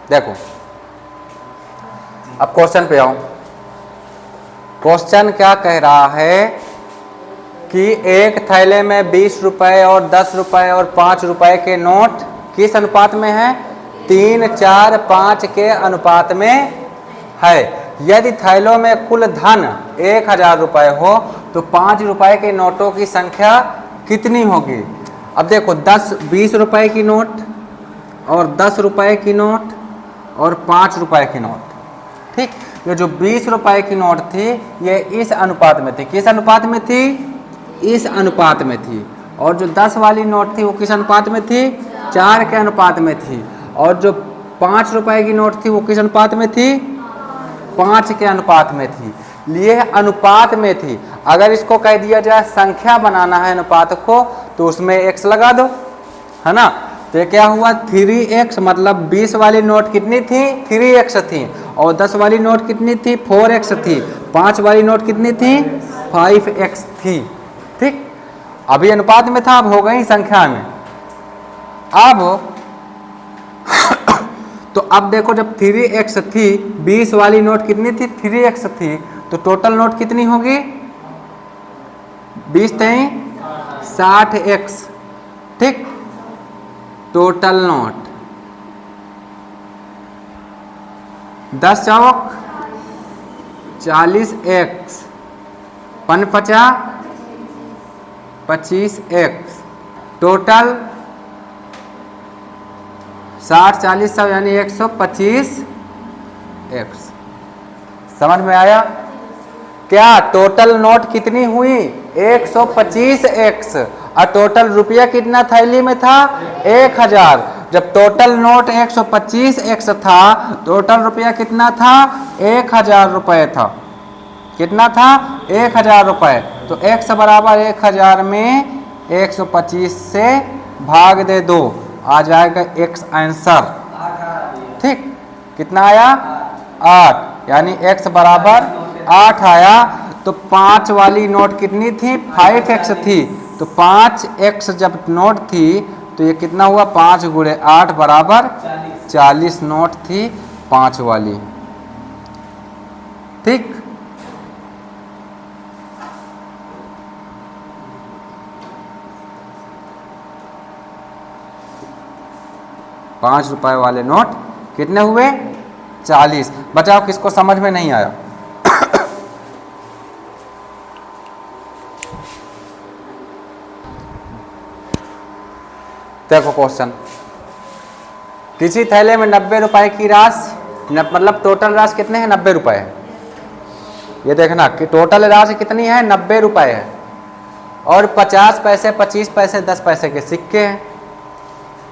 देखो अब क्वेश्चन पे आओ। क्वेश्चन क्या कह रहा है कि एक थैले में 20 रुपए और 10 रुपए और 5 रुपए के नोट किस अनुपात में है? 3, 4, 5 के अनुपात में है। यदि थैलों में कुल धन 1000 रुपए हो तो 5 रुपए के नोटों की संख्या कितनी होगी? अब देखो 20 रुपए की नोट और 10 रुपए की नोट और 5 रुपए की नोट, ठीक। ये जो 20 रुपए की नोट थी ये इस अनुपात में थी। किस अनुपात में थी? इस अनुपात में थी। और जो 10 वाली नोट थी वो किस अनुपात में थी? 4 के अनुपात में थी। और जो 5 रुपए की नोट थी वो किस अनुपात में थी? 5 के अनुपात में थी। लिए अनुपात में थी। अगर इसको कह दिया जाए संख्या बनाना है अनुपात को तो उसमें x लगा दो, है ना। तो क्या हुआ? 3x, मतलब 20 वाली नोट कितनी थी? 3x थी। और 10 वाली नोट कितनी थी? 4x थी। 5 वाली नोट कितनी थी? 5x थी, ठीक। अभी अनुपात में था, अब हो गई संख्या में। अब तो अब देखो जब 3x थी, 20 वाली नोट कितनी थी? 3x थी। तो टोटल नोट कितनी होगी? 20 × 60x, ठीक। टोटल नोट 10 चौक 40x, 5×5 25x, टोटल 60, 40, 100 यानी 125x। समझ में आया? क्या टोटल नोट कितनी हुई? 125x। और टोटल रुपया कितना थैली में था? 1000। जब टोटल नोट 125x था, टोटल रुपया कितना था? 1000 रुपये था। कितना था? 1000 रुपये। तो x बराबर 1000 में 125 से भाग दे दो, आ जाएगा x आंसर, ठीक। कितना आया? 8, यानी x बराबर 8 आया। तो 5 वाली नोट कितनी थी? 5x थी। तो 5x जब नोट थी तो ये कितना हुआ? 5 × 8 बराबर 40 नोट थी 5 वाली, ठीक। ₹5 वाले नोट कितने हुए? 40। बताओ किसको समझ में नहीं आया? देखो क्वेश्चन, किसी थैले में 90 रुपए की राशि, मतलब टोटल राशि कितने हैं? 90 रुपए है। ये देखना कि टोटल राशि कितनी है? 90 रुपए है। और 50 पैसे, 25 पैसे, 10 पैसे के सिक्के हैं।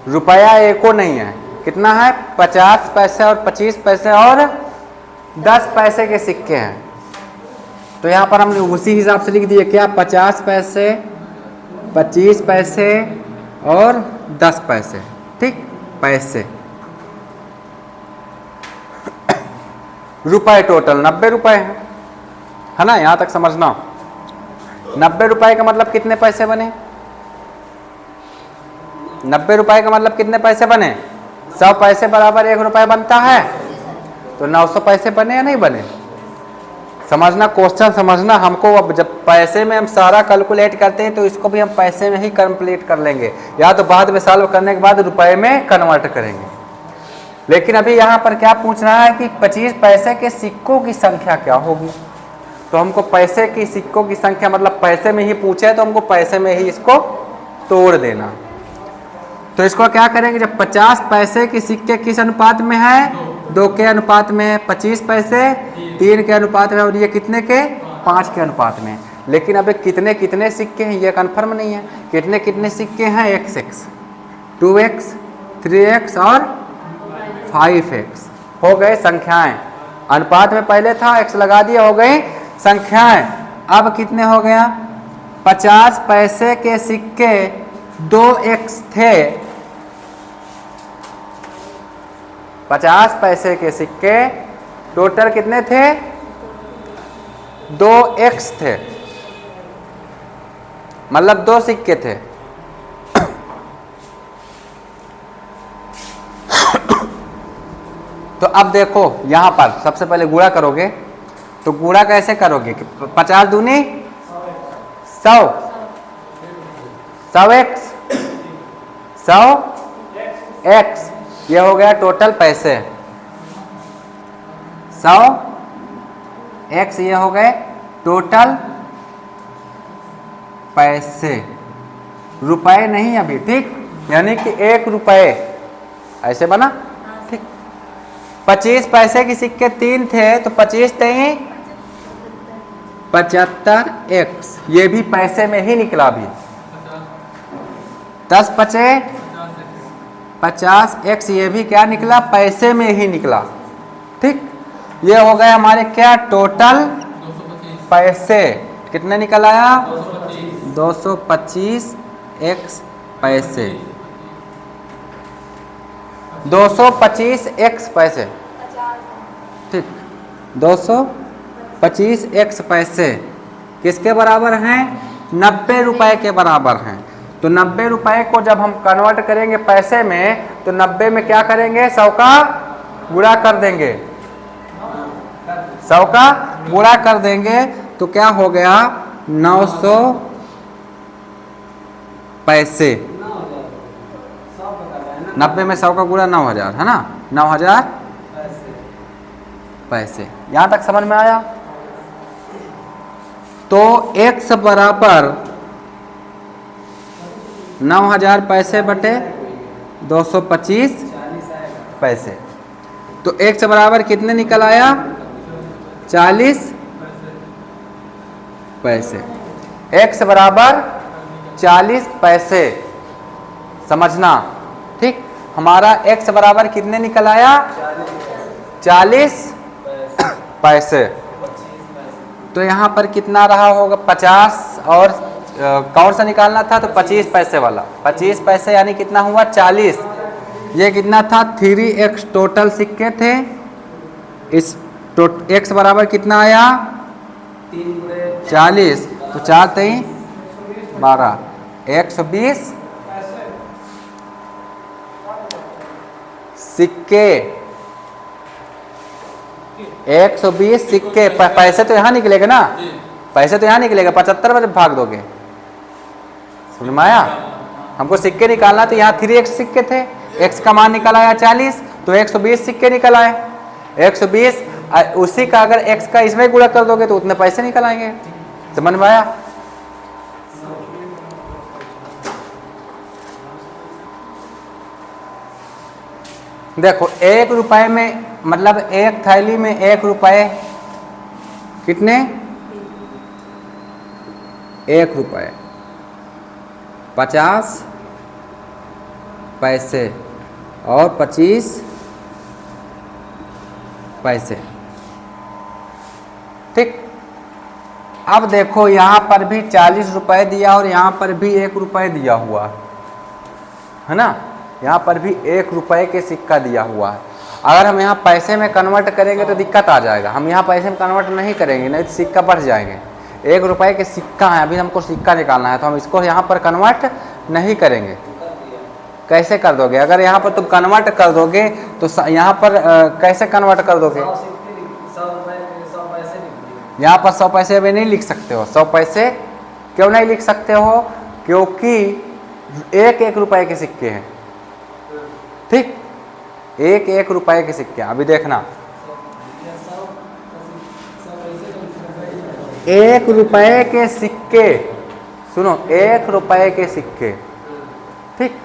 रुपया एको नहीं है। कितना है? 50 पैसे और 25 पैसे और 10 पैसे के सिक्के हैं। तो यहाँ पर हमने उसी हिसाब से लिख दिए। क्या? 50 पैसे, 25 पैसे और 10 पैसे, ठीक। पैसे, रुपए टोटल 90 रुपए है ना। यहां तक समझना। 90 रुपए का मतलब कितने पैसे बने? 90 रुपए का मतलब कितने पैसे बने? 100 पैसे बराबर 1 रुपए बनता है। तो 900 पैसे बने या नहीं बने? समझना, क्वेश्चन समझना हमको। अब जब पैसे में हम सारा कैलकुलेट करते हैं तो इसको भी हम पैसे में ही कंप्लीट कर लेंगे, या तो बाद में सॉल्व करने के बाद रुपए में कन्वर्ट करेंगे। लेकिन अभी यहाँ पर क्या पूछ रहा है कि 25 पैसे के सिक्कों की संख्या क्या होगी। तो हमको पैसे की सिक्कों की संख्या, मतलब पैसे में ही पूछे तो हमको पैसे में ही इसको तोड़ देना। तो इसको क्या करेंगे? जब 50 पैसे के सिक्के किस अनुपात में है? 2 के अनुपात में है। 25 पैसे 3 के अनुपात में, और ये कितने के? 5 के अनुपात में। लेकिन अब कितने कितने सिक्के हैं ये कन्फर्म नहीं है। कितने कितने सिक्के हैं? x, 2x, 3x और 5x। हो गए संख्याएं। अनुपात में पहले था, x लगा दिया, हो गई संख्याएं। अब कितने हो गया? 50 पैसे के सिक्के 2x थे। 50 पैसे के सिक्के टोटल कितने थे? 2x थे, मतलब 2 सिक्के थे। तो अब देखो यहाँ पर सबसे पहले गुणा करोगे, तो गुणा कैसे करोगे? 50 दूनी 100, 100 एक्स, 100 एक्स, ये हो गया टोटल पैसे। 100 एक्स ये हो गए टोटल पैसे, रुपए नहीं अभी, ठीक, यानी कि 1 रुपए ऐसे बना, ठीक। 25 पैसे की सिक्के 3 थे, तो 25 3 75 एक्स, ये भी पैसे में ही निकला अभी। 10 पचे 50 एक्स, ये भी क्या निकला? पैसे में ही निकला, ठीक। ये हो गए हमारे क्या? टोटल पैसे। कितने निकल आया? 225 एक्स पैसे, 225 एक्स पैसे, ठीक। 225 एक्स पैसे किसके बराबर हैं? 90 रुपए के बराबर हैं। तो 90 रुपए को जब हम कन्वर्ट करेंगे पैसे में, तो 90 में क्या करेंगे? 100 का गुणा कर देंगे, 100 का गुणा कर देंगे, तो क्या हो गया? 900 पैसे। 90 में 100 का गुणा 9000 है ना, 9000 पैसे। यहां तक समझ में आया? तो x बराबर 9000 पैसे बटे 225 पैसे, तो x बराबर कितने निकल आया? 40 पैसे। x बराबर 40 पैसे, समझना, ठीक। हमारा x बराबर कितने निकल आया? 40 पैसे। तो यहाँ पर कितना रहा होगा? 50, और कौन सा निकालना था? तो 25 पैसे वाला। 25 पैसे यानी कितना हुआ? 40। ये कितना था? 3x टोटल सिक्के थे। इस x बराबर कितना आया? 40, तो 4 3 12, 120 सिक्के, 120 सिक्के। पैसे तो यहाँ निकलेगा ना, पैसे तो यहाँ निकलेगा। 75 में भाग दोगे, समझ में आया? हमको सिक्के निकालना, तो यहाँ 3x सिक्के थे, x का मान निकल आया 40, तो 120 सिक्के निकल आए। 120 उसी का अगर x का इसमें गुणा कर दोगे तो उतने पैसे निकल आएंगे। समझ में आया? देखो 1 रुपए में, मतलब एक थैली में 1 रुपए कितने? 1 रुपए 50 पैसे और 25 पैसे, ठीक। अब देखो यहाँ पर भी 40 रुपए दिया और यहाँ पर भी 1 रुपए दिया हुआ है ना, यहाँ पर भी 1 रुपए के सिक्का दिया हुआ है। अगर हम यहाँ पैसे में कन्वर्ट करेंगे तो दिक्कत आ जाएगा। हम यहाँ पैसे में कन्वर्ट नहीं करेंगे, नहीं तो सिक्का बढ़ जाएंगे। 1 रुपए के सिक्का है, अभी हमको सिक्का निकालना है, तो हम इसको यहाँ पर कन्वर्ट नहीं करेंगे। कैसे कर दोगे? अगर यहाँ पर तुम कन्वर्ट कर दोगे तो यहाँ पर कैसे कन्वर्ट कर दोगे? यहाँ पर 100 पैसे अभी नहीं लिख सकते हो। 100 पैसे क्यों नहीं लिख सकते हो? क्योंकि 1 रुपए के सिक्के हैं, ठीक। 1 रुपए के सिक्के। अभी देखना, 1 रुपए के सिक्के, सुनो, 1 रुपए के सिक्के, ठीक।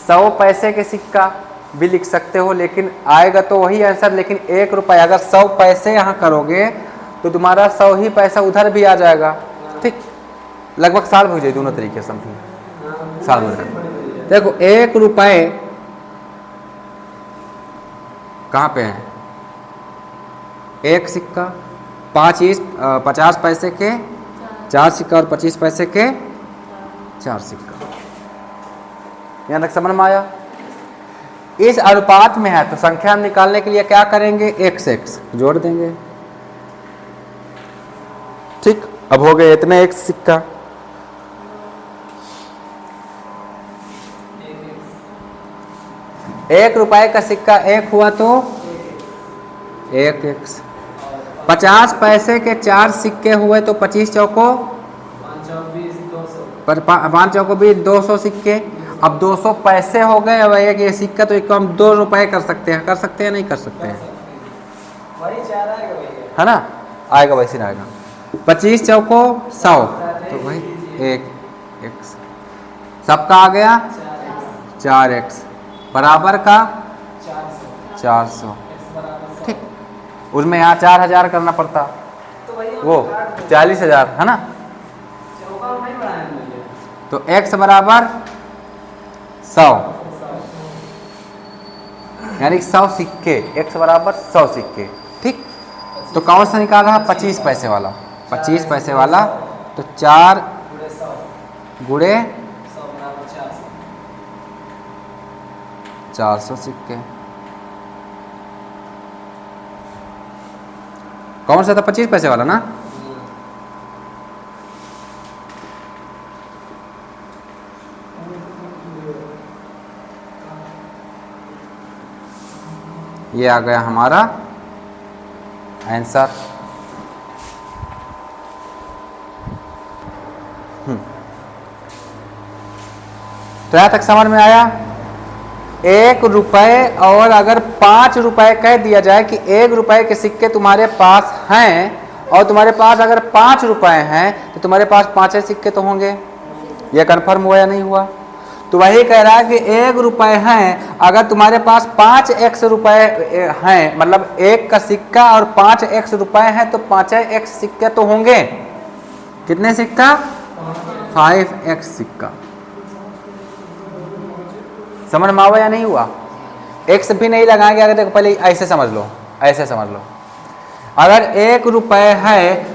100 पैसे के सिक्का भी लिख सकते हो, लेकिन आएगा तो वही आंसर। लेकिन 1 रुपए, अगर 100 पैसे यहाँ करोगे तो तुम्हारा 100 ही पैसा उधर भी आ जाएगा, ठीक। लगभग साल हो जाए दोनों तरीके, समथिंग साल हो जाए। देखो 1 रुपए कहाँ पे है? 1 सिक्का, 50 पैसे के 4 सिक्का और 25 पैसे के 4 सिक्का। यहाँ तक समझ में आया? इस अनुपात में है, तो संख्या हम निकालने के लिए क्या करेंगे? x जोड़ देंगे, ठीक। अब हो गए इतने x सिक्का। ₹1 का सिक्का एक हुआ तो 1x। 50 पैसे के 4 सिक्के हुए तो 25 चौको 5 चौको 20, 200 सिक्के। अब 200 पैसे हो गए। अब ये सिक्का तो एक हम ₹2 कर सकते हैं नहीं कर सकते हैं, है ना? आएगा वैसे ना आएगा। 25 चौको 100 तो भाई 1x। सबका आ गया 4x बराबर का 400। ठीक, उसमें यहाँ 4000 करना पड़ता, वो 40,000 है ना? तो x बराबर 100, यानी 100 सिक्के, x बराबर 100 सिक्के। ठीक, तो कौन सा निकाल रहा? 25 पैसे वाला। 25 पैसे वाला तो 4 गुणे 400 सिक्के। कौन सा था? 25 पैसे वाला ना? ये आ गया हमारा आंसर। तो यहां तक समझ में आया? ₹1 और अगर ₹5 कह दिया जाए कि ₹1 के सिक्के तुम्हारे पास हैं और तुम्हारे पास अगर ₹5 हैं तो तुम्हारे पास 5 सिक्के तो होंगे। यह कन्फर्म हुआ या नहीं हुआ? तो वही कह रहा है कि ₹1 हैं, अगर तुम्हारे पास 5x रुपए हैं, मतलब 1 का सिक्का और 5x रुपए हैं तो 5x सिक्के तो होंगे। कितने सिक्का? 5x सिक्का। समझ में आवा या नहीं हुआ? x भी नहीं लगाएंगे। अगर देखो पहले ऐसे समझ लो, ऐसे समझ लो। अगर ₹1 है,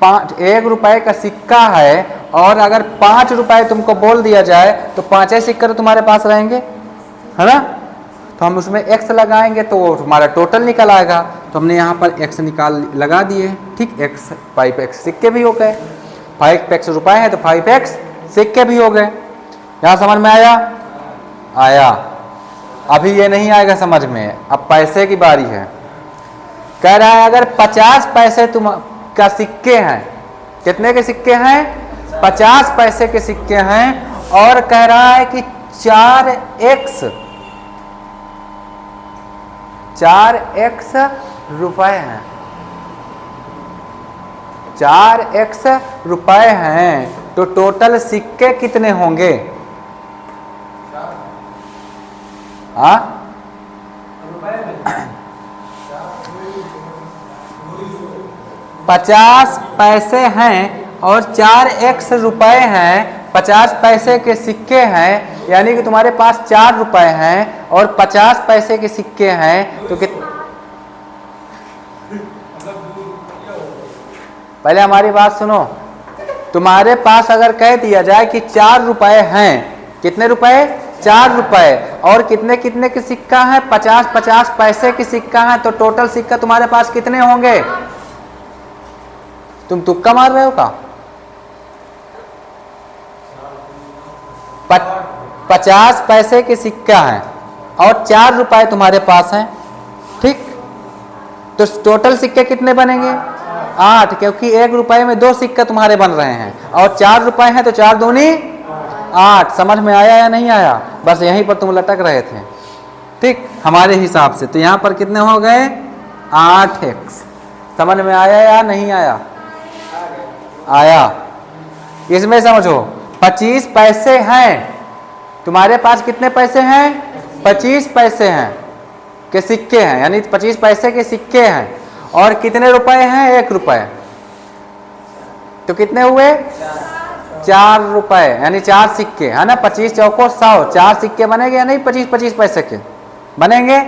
₹1 का सिक्का है और अगर ₹5 तुमको बोल दिया जाए तो 5 सिक्के तो तुम्हारे पास रहेंगे, है ना? तो हम उसमें x लगाएंगे तो वो हमारा टोटल निकल आएगा। तो हमने यहाँ पर x निकाल लगा दिए। ठीक, x 5x सिक्के भी हो गए। 5x रुपए है तो 5x सिक्के भी हो गए। यहाँ समझ में आया? आया। अभी ये नहीं आएगा समझ में, अब पैसे की बारी है। कह रहा है अगर 50 पैसे तुम का सिक्के हैं, कितने के सिक्के हैं? 50 पैसे के सिक्के हैं और कह रहा है कि 4x रुपए हैं। 4x रुपए हैं तो टोटल सिक्के कितने होंगे? 50 पैसे हैं और 4x रुपए हैं। 50 पैसे के सिक्के हैं, यानी कि तुम्हारे पास ₹4 हैं और 50 पैसे के सिक्के हैं तो पहले हमारी बात सुनो। तुम्हारे पास अगर कह दिया जाए कि ₹4 हैं, कितने रुपए? ₹4 और कितने कितने के सिक्का है? 50 पैसे की सिक्का है तो टोटल सिक्का तुम्हारे पास कितने होंगे? तुम तुक्का मार रहे हो का? 50 पैसे के सिक्का है और ₹4 तुम्हारे पास हैं। ठीक, तो टोटल सिक्के कितने बनेंगे? 8, क्योंकि ₹1 में 2 सिक्के तुम्हारे बन रहे हैं और ₹4 हैं तो 4 दूनी 8। समझ में आया या नहीं आया? बस यहीं पर तुम लटक रहे थे। ठीक, हमारे हिसाब से तो यहाँ पर कितने हो गए? 8x। समझ में आया या नहीं आया? आया। इसमें समझो 25 पैसे हैं, तुम्हारे पास कितने पैसे हैं? 25 पैसे हैं के सिक्के हैं, यानी 25 पैसे के सिक्के हैं और कितने रुपए हैं? ₹1। तो कितने हुए? ₹4, यानी 4 सिक्के, है ना? 25 चौको 100, 4 सिक्के बनेंगे या नहीं? 25 पैसे के बनेंगे।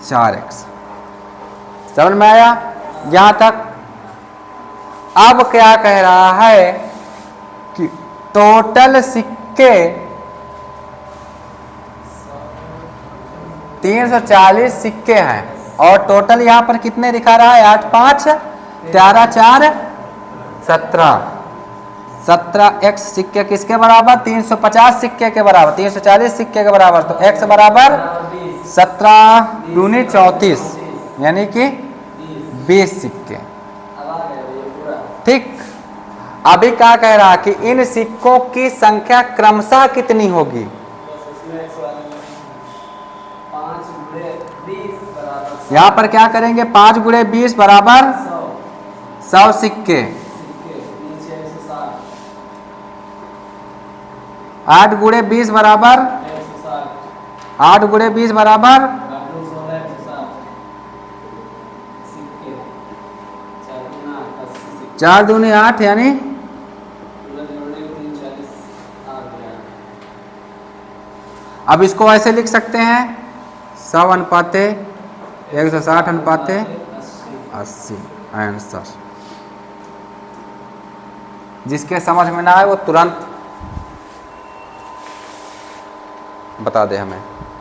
4x। समझ में आया यहां तक? अब क्या कह रहा है कि टोटल सिक्के 340 सिक्के हैं और टोटल यहां पर कितने दिखा रहा है? 8 5 13 4 17 17x सिक्के किसके बराबर? 350 सिक्के के बराबर, 340 सिक्के के बराबर। तो x बराबर 17 दूनी 34 यानी कि 20 सिक्के। ठीक। अभी क्या कह रहा कि इन सिक्कों की संख्या क्रमशः कितनी होगी? यहां पर क्या करेंगे? 5 गुणे 20 बराबर 100 सिक्के। 8 गुणे 20 बराबर 8 गुणे 20 बराबर 4 दूनी 8 यानी अब इसको ऐसे लिख सकते हैं 100 अनुपाते 160 अनुपाते 80 आंसर। जिसके समझ में ना आए वो तुरंत बता दे हमें।